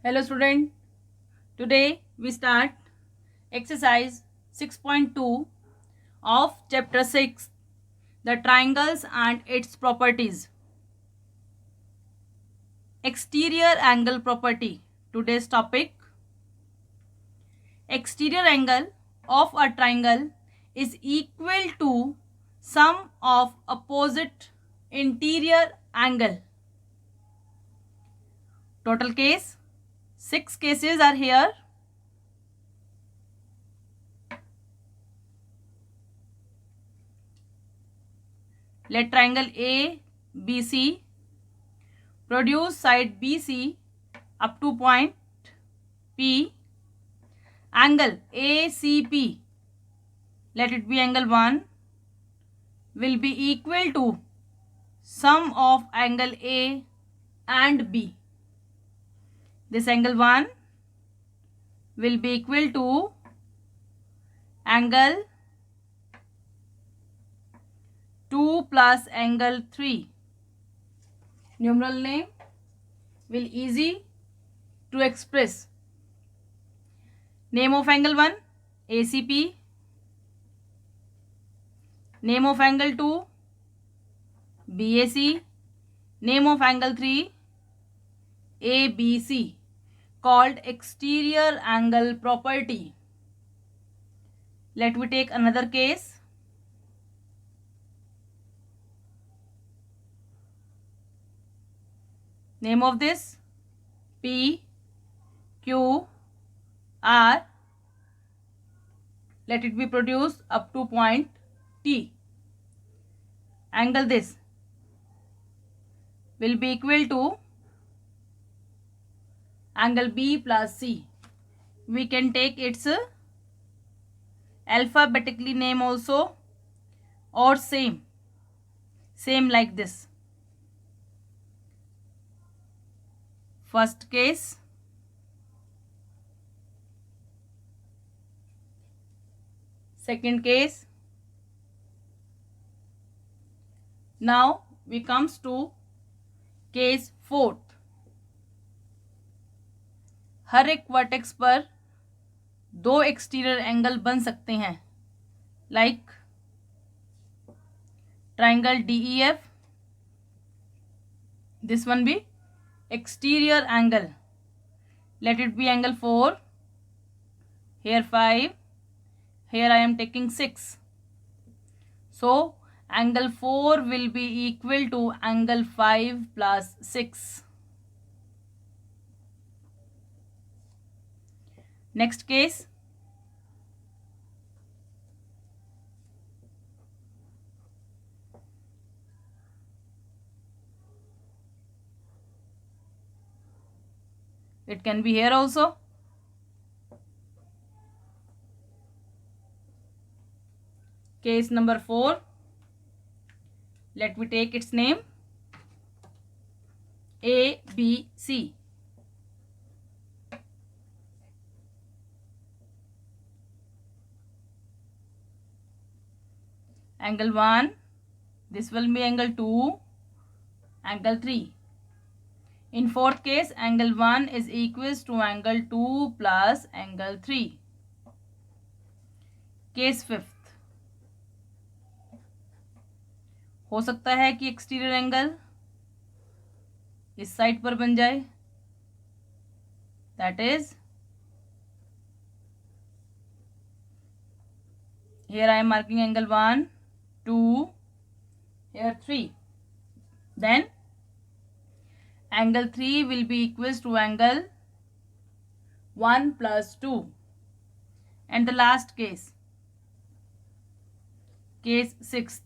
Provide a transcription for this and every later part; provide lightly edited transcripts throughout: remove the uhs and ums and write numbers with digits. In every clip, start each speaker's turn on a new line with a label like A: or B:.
A: Hello student, today we start exercise 6.2 of chapter 6, the triangles and its properties. Exterior angle property. Today's topic: exterior angle of a triangle is equal to sum of opposite interior angle. Total case, 6 cases are here. Let triangle ABC produce side BC up to point P. Angle ACP, let it be angle 1, will be equal to sum of angle A and B. This angle 1 will be equal to angle 2 plus angle 3. Numeral name will easy to express. Name of angle 1 ACP. Name of angle 2 BAC. Name of angle 3 ABC, called exterior angle property. Let me take another case. Name of this P, Q, R. Let it be produced up to point T. Angle this will be equal to angle B plus C. We can take its alphabetically name also, or same like this. First case, second case. Now we comes to case 4. हर एक vertex पर 2 exterior angle बन सकते हैं, like triangle DEF. This one भी exterior angle. Let it be angle 4, here 5, here I am taking 6. So angle 4 will be equal to angle 5 plus 6. Next case, it can be here also. Case number 4. Let me take its name ABC. Angle 1, this will be angle 2, angle 3. In fourth case, angle 1 is equals to angle 2 plus angle 3. Case 5th. हो सकता है कि exterior angle इस side पर बन जाए, that is here I am marking angle 1, 2, here 3. Then angle 3 will be equals to angle 1 plus 2. And the last case, case 6th.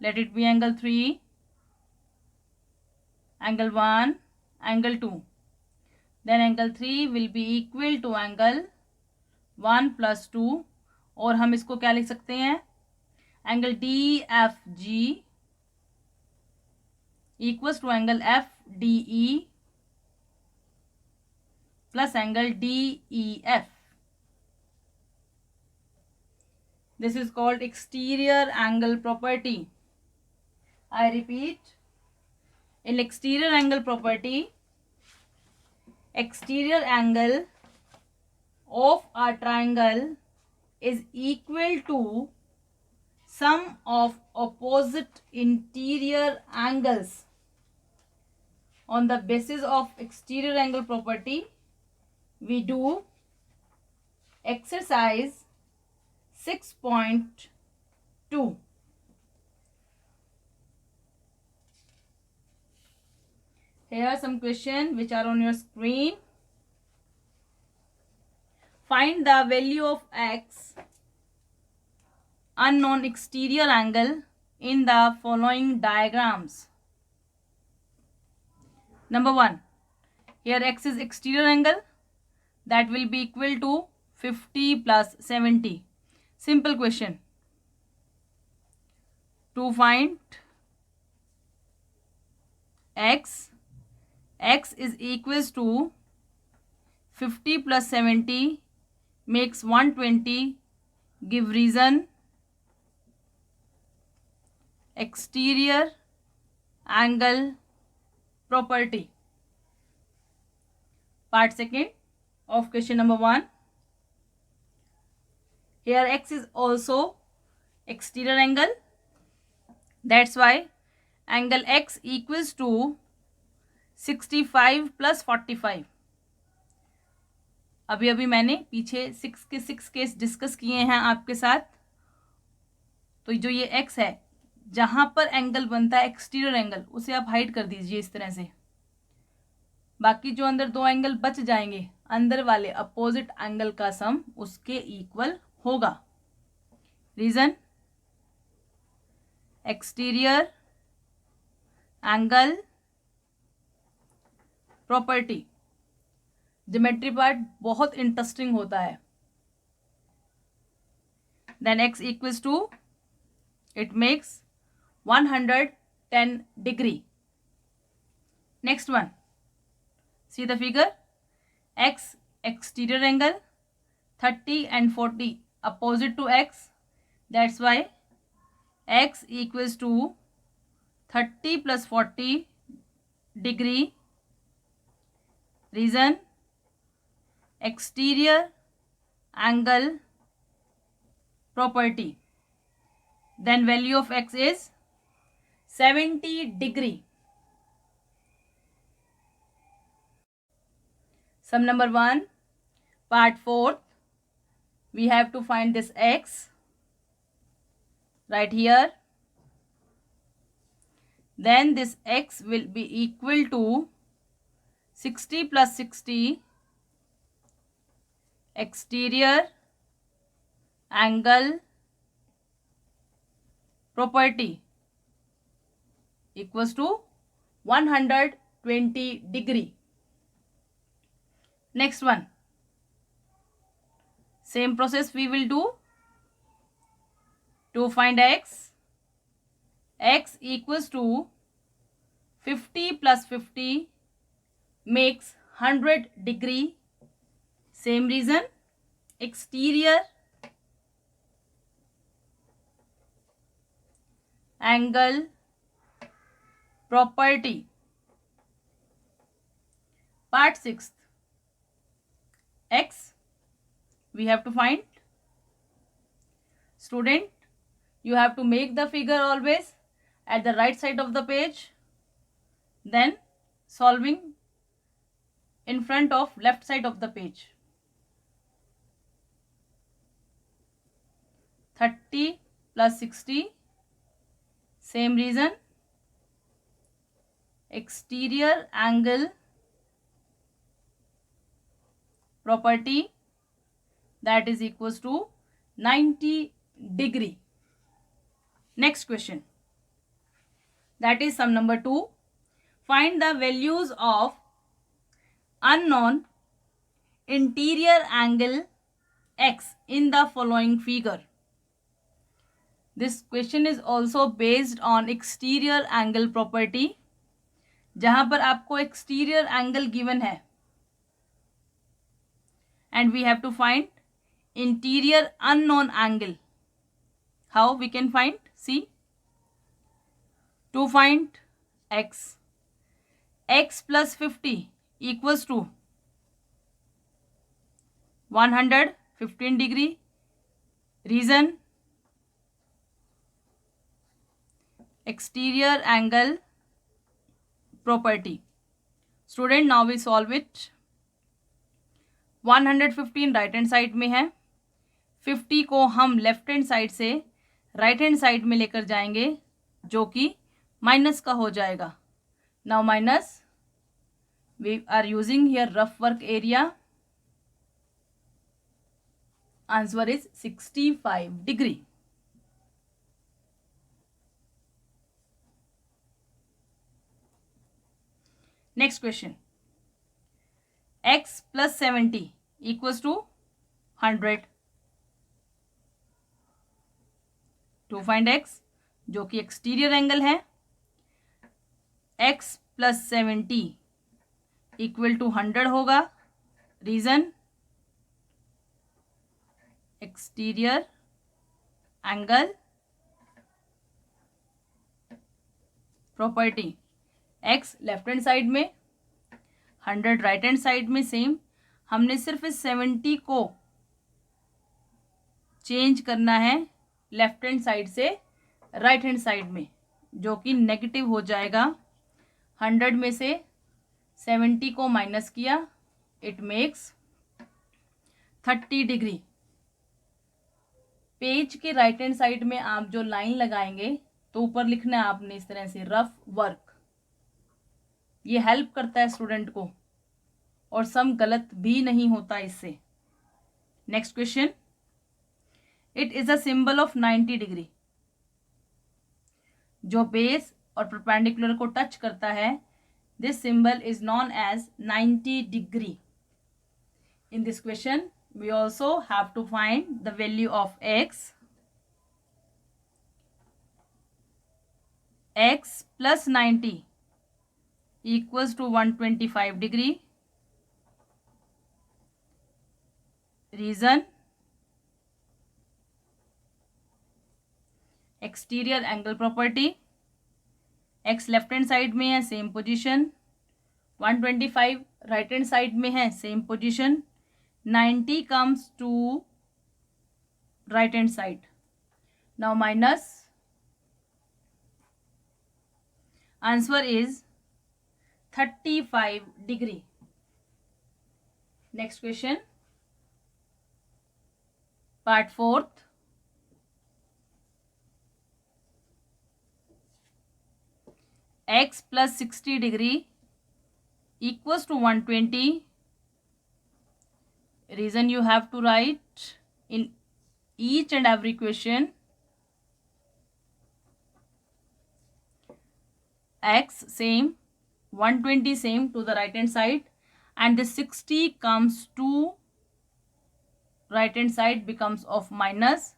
A: Let it be angle 3, angle 1, angle 2. Then angle 3 will be equal to angle 1 plus 2. और हम इसको क्या लिख सकते हैं, angle DFG equals to angle FDE plus angle DEF. This is called exterior angle property. I repeat, in exterior angle property, exterior angle of a triangle is equal to sum of opposite interior angles. On the basis of exterior angle property, we do exercise 6.2. Here are some questions which are on your screen. Find the value of x, unknown exterior angle, in the following diagrams. Number 1. Here x is exterior angle, that will be equal to 50 plus 70. Simple question. To find x is equals to 50 plus 70 makes 120. Give reason. Exterior angle property. Part second of question number 1. Here x is also exterior angle. That's why angle x equals to 65 plus 45. अभी मैंने पीछे 6 case discuss किए हैं आपके साथ. तो जो ये x है, जहां पर एंगल बनता है एक्सटीरियर एंगल, उसे आप हाइड कर दीजिए इस तरह से. बाकी जो अंदर 2 एंगल बच जाएंगे, अंदर वाले अपोजिट एंगल का सम उसके इक्वल होगा. Reason, exterior angle property. Geometry part बहुत इंटरेस्टिंग होता है. Then x equals to, it makes 110 degree. Next one, see the figure. X exterior angle, 30 and 40 opposite to x. That's why x equals to 30 plus 40 degree. Reason, exterior angle property. Then value of x is 70 degree. Sum number 1, part 4. We have to find this x right here. Then this x will be equal to 60 plus 60 exterior angle property equals to 120 degree. Next one, same process we will do. To find x equals to 50 plus 50 makes 100 degree. Same reason, exterior angle property. Part 6, x we have to find. Student, you have to make the figure always at the right side of the page, then solving in front of left side of the page. 30 plus 60, same reason, exterior angle property, that is equals to 90 degree. Next question, that is sum number 2. Find the values of unknown interior angle x in the following figure. This question is also based on exterior angle property, जहां पर आपको exterior angle given है and we have to find interior unknown angle. How we can find? See, to find x, x plus 50 equals to 115 degree. Reason, exterior angle property. Student, now we solve it. 115 right hand side में है, 50 को हम left hand side से right hand side में लेकर जाएंगे जो कि माइनस का हो जाएगा. Now minus, we are using here rough work area. Answer is 65 degree. Next question, x plus 70 equals to 100. To find x जो कि एक्सटीरियर एंगल है, x plus 70 इक्वल टू 100 होगा. Reason, exterior angle property. x left hand side में, 100 right hand side में. Same, हमने सिर्फ इस 70 को चेंज करना है लेफ्ट हैंड साइड से राइट हैंड साइड में, जो कि नेगेटिव हो जाएगा. 100 में से 70 को माइनस किया, इट मेक्स 30 डिग्री. पेज के राइट हैंड साइड में आप जो लाइन लगाएंगे तो ऊपर लिखना है आपने इस तरह से रफ वर्क. ये हेल्प करता है स्टूडेंट को और सम गलत भी नहीं होता इससे. Next question, it is a symbol of 90 degree. जो बेस और परपेंडिकुलर को टच करता है, this symbol is known as 90 degree. In this question we also have to find the value of x. x plus 90 equals to 125 degree. Reason, exterior angle property. x left hand side में है, same position. 125 right hand side में है, same position. 90 comes to right hand side. Now minus, answer is 35 degree. Next question, part 4th. x plus 60 degree equals to 120. Reason, you have to write in each and every question. X same, 120 same to the right hand side, and the 60 comes to right hand side becomes of minus.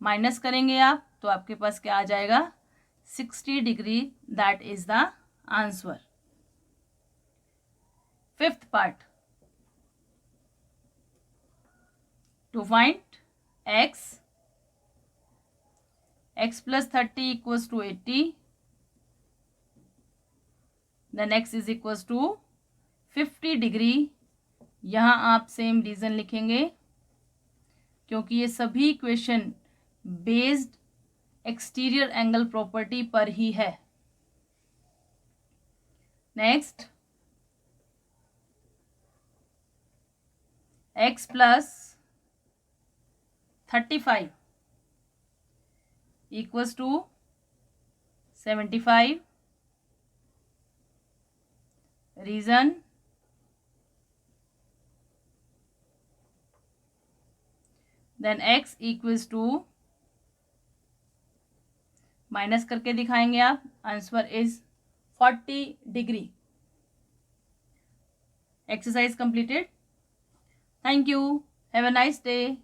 A: Minus करेंगे आप तो आपके पास क्या आ जाएगा? 60 degree. That is the answer. 5th part, to find x plus 30 equals to 80. then x is equals to 50 degree. यहाँ आप सेम रीजन लिखेंगे क्योंकि ये सभी question based exterior angle property पर ही है. Next, x plus 35 equals to 75. Reason, then x equals to, minus करके दिखाएंगे आप. Answer is 40 degree. Exercise completed. Thank you. Have a nice day.